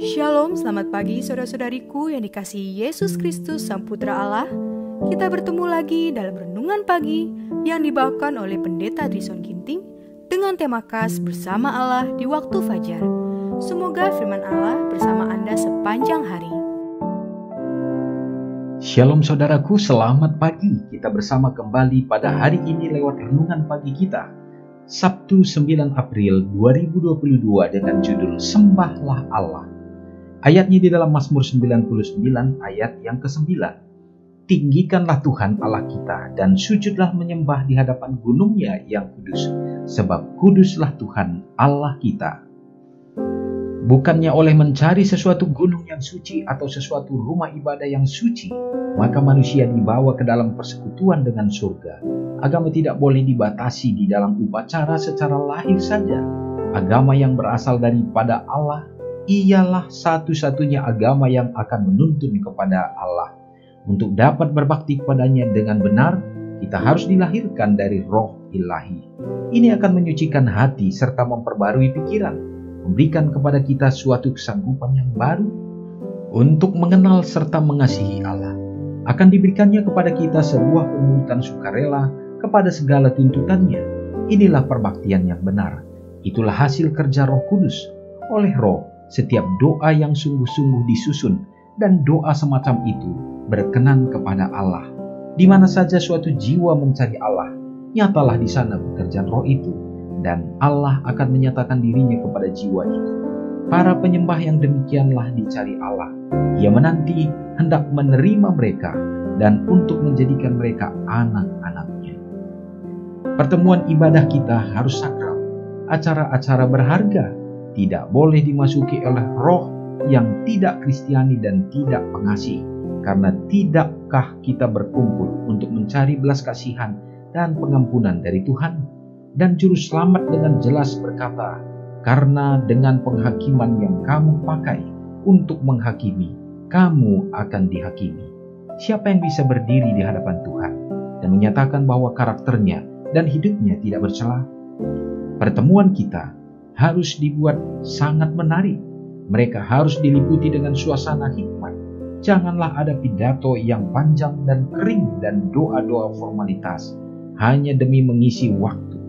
Shalom, selamat pagi saudara-saudariku yang dikasihi Yesus Kristus Sang Putra Allah. Kita bertemu lagi dalam Renungan Pagi yang dibawakan oleh Pendeta Trison Ginting dengan tema khas Bersama Allah di Waktu Fajar. Semoga firman Allah bersama Anda sepanjang hari. Shalom saudaraku, selamat pagi. Kita bersama kembali pada hari ini lewat Renungan Pagi kita, Sabtu 9 April 2022 dengan judul Sembahlah Allah. Ayatnya di dalam Mazmur 99 ayat yang ke-9. Tinggikanlah Tuhan Allah kita dan sujudlah menyembah di hadapan gunungnya yang kudus, sebab kuduslah Tuhan Allah kita. Bukannya oleh mencari sesuatu gunung yang suci atau sesuatu rumah ibadah yang suci, maka manusia dibawa ke dalam persekutuan dengan surga. Agama tidak boleh dibatasi di dalam upacara secara lahir saja. Agama yang berasal daripada Allah ialah satu-satunya agama yang akan menuntun kepada Allah. Untuk dapat berbakti kepadanya dengan benar, kita harus dilahirkan dari roh ilahi. Ini akan menyucikan hati serta memperbarui pikiran, memberikan kepada kita suatu kesanggupan yang baru untuk mengenal serta mengasihi Allah. Akan diberikannya kepada kita sebuah pemungutan sukarela kepada segala tuntutannya. Inilah perbaktian yang benar. Itulah hasil kerja Roh Kudus. Oleh Roh, setiap doa yang sungguh-sungguh disusun dan doa semacam itu berkenan kepada Allah. Di mana saja suatu jiwa mencari Allah, nyatalah di sana pekerjaan Roh itu, dan Allah akan menyatakan dirinya kepada jiwa itu. Para penyembah yang demikianlah dicari Allah. Ia menanti hendak menerima mereka dan untuk menjadikan mereka anak-anaknya. Pertemuan ibadah kita harus sakral. Acara-acara berharga tidak boleh dimasuki oleh roh yang tidak Kristiani dan tidak pengasih. Karena tidakkah kita berkumpul untuk mencari belas kasihan dan pengampunan dari Tuhan? Dan juru selamat dengan jelas berkata, karena dengan penghakiman yang kamu pakai untuk menghakimi, kamu akan dihakimi. Siapa yang bisa berdiri di hadapan Tuhan dan menyatakan bahwa karakternya dan hidupnya tidak bercela? Pertemuan kita harus dibuat sangat menarik. Mereka harus diliputi dengan suasana hikmat. Janganlah ada pidato yang panjang dan kering dan doa-doa formalitas hanya demi mengisi waktu.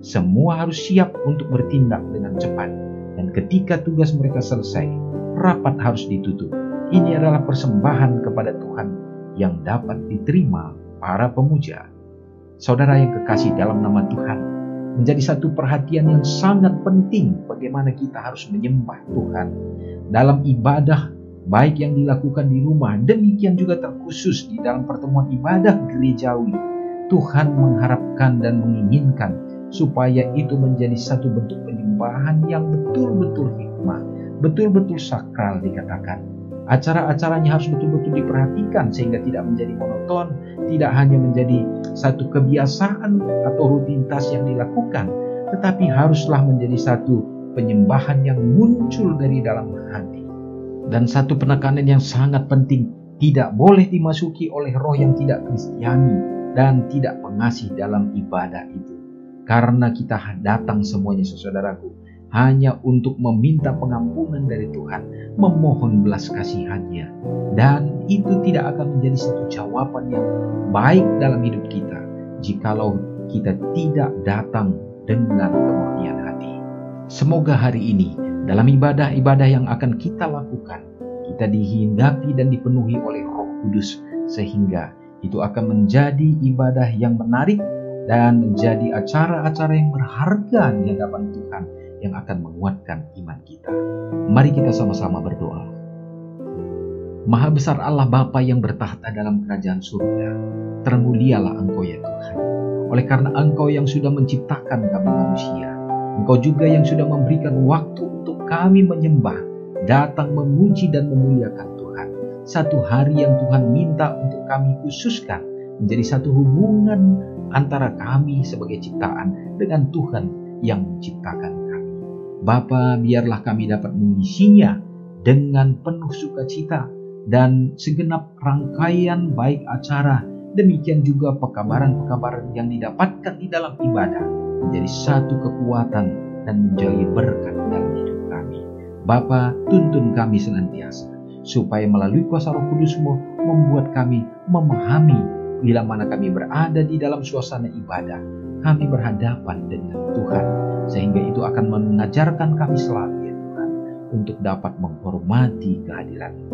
Semua harus siap untuk bertindak dengan cepat. Dan ketika tugas mereka selesai, rapat harus ditutup. Ini adalah persembahan kepada Tuhan yang dapat diterima para pemuja. Saudara yang kekasih dalam nama Tuhan, menjadi satu perhatian yang sangat penting bagaimana kita harus menyembah Tuhan. Dalam ibadah, baik yang dilakukan di rumah, demikian juga terkhusus di dalam pertemuan ibadah gerejawi. Tuhan mengharapkan dan menginginkan supaya itu menjadi satu bentuk penyembahan yang betul-betul hikmah, betul-betul sakral dikatakan. Acara-acaranya harus betul-betul diperhatikan sehingga tidak menjadi monoton, tidak hanya menjadi satu kebiasaan atau rutinitas yang dilakukan, tetapi haruslah menjadi satu penyembahan yang muncul dari dalam hati. Dan satu penekanan yang sangat penting, tidak boleh dimasuki oleh roh yang tidak Kristiani dan tidak pengasih dalam ibadah itu. Karena kita datang semuanya saudaraku hanya untuk meminta pengampunan dari Tuhan, memohon belas kasihannya. Dan itu tidak akan menjadi satu jawaban yang baik dalam hidup kita jikalau kita tidak datang dengan kemurnian hati. Semoga hari ini dalam ibadah-ibadah yang akan kita lakukan, kita dihendaki dan dipenuhi oleh Roh Kudus, sehingga itu akan menjadi ibadah yang menarik dan menjadi acara-acara yang berharga di hadapan Tuhan yang akan menguatkan iman kita. Mari kita sama-sama berdoa. Maha besar Allah Bapa yang bertahta dalam kerajaan surga, termulialah Engkau ya Tuhan. Oleh karena Engkau yang sudah menciptakan kami manusia, Engkau juga yang sudah memberikan waktu untuk kami menyembah, datang memuji dan memuliakan Tuhan. Satu hari yang Tuhan minta untuk kami khususkan menjadi satu hubungan antara kami sebagai ciptaan dengan Tuhan yang menciptakan kami. Bapa, biarlah kami dapat mengisinya dengan penuh sukacita dan segenap rangkaian baik acara, demikian juga pekabaran-pekabaran yang didapatkan di dalam ibadah menjadi satu kekuatan dan menjadi berkat dalam hidup kami. Bapa, tuntun kami senantiasa, supaya melalui kuasa Roh Kudus-Mu membuat kami memahami bila mana kami berada di dalam suasana ibadah, kami berhadapan dengan Tuhan, sehingga itu akan mengajarkan kami selalu ya Tuhan, untuk dapat menghormati kehadiran-Mu.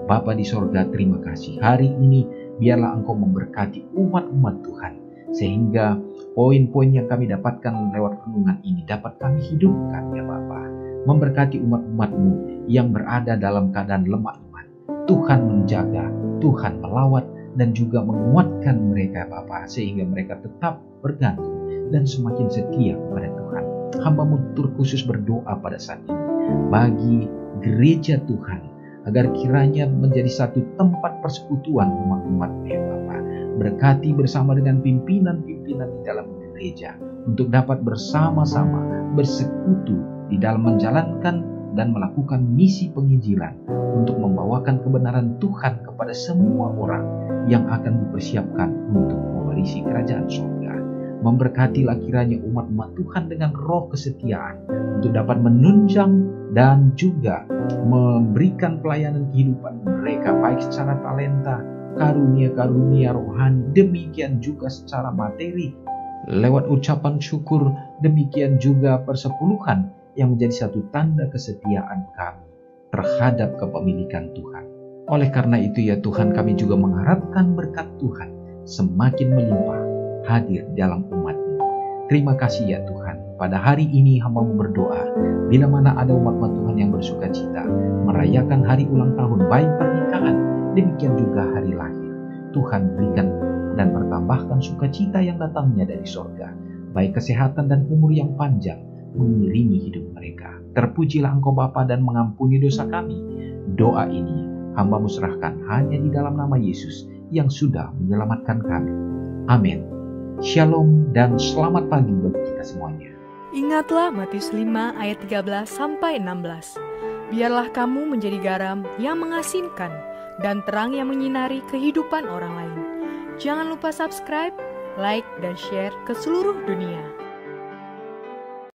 Bapa di sorga, terima kasih. Hari ini biarlah Engkau memberkati umat-umat Tuhan, sehingga poin-poin yang kami dapatkan lewat renungan ini dapat kami hidupkan ya Bapa. Memberkati umat-umat-Mu yang berada dalam keadaan lemah iman. Tuhan menjaga, Tuhan melawat, dan juga menguatkan mereka Bapa, sehingga mereka tetap bergantung dan semakin setia kepada Tuhan. Hamba-Mu terkhusus berdoa pada saat ini bagi gereja Tuhan, agar kiranya menjadi satu tempat persekutuan umat-umat-Mu ya Bapa. Berkati bersama dengan pimpinan-pimpinan di dalam gereja untuk dapat bersama-sama bersekutu di dalam menjalankan dan melakukan misi penginjilan untuk membawakan kebenaran Tuhan kepada semua orang yang akan dipersiapkan untuk mewarisi kerajaan surga. Memberkatilah kiranya umat-umat Tuhan dengan roh kesetiaan untuk dapat menunjang dan juga memberikan pelayanan kehidupan mereka, baik secara talenta, karunia-karunia rohani, demikian juga secara materi lewat ucapan syukur, demikian juga persepuluhan yang menjadi satu tanda kesetiaan kami terhadap kepemilikan Tuhan. Oleh karena itu ya Tuhan, kami juga mengharapkan berkat Tuhan semakin melimpah hadir dalam umat-Mu. Terima kasih ya Tuhan. Pada hari ini hamba-Mu berdoa, bila mana ada umat-umat Tuhan yang bersuka cita merayakan hari ulang tahun, baik pernikahan, demikian juga hari lahir, Tuhan berikan dan bertambahkan sukacita yang datangnya dari sorga, baik kesehatan dan umur yang panjang mengiringi hidup mereka. Terpujilah Engkau Bapa dan mengampuni dosa kami. Doa ini hamba-Mu serahkan hanya di dalam nama Yesus yang sudah menyelamatkan kami. Amin. Shalom dan selamat pagi bagi kita semuanya. Ingatlah Matius 5 ayat 13-16. Biarlah kamu menjadi garam yang mengasinkan dan terang yang menyinari kehidupan orang lain. Jangan lupa subscribe, like, dan share ke seluruh dunia.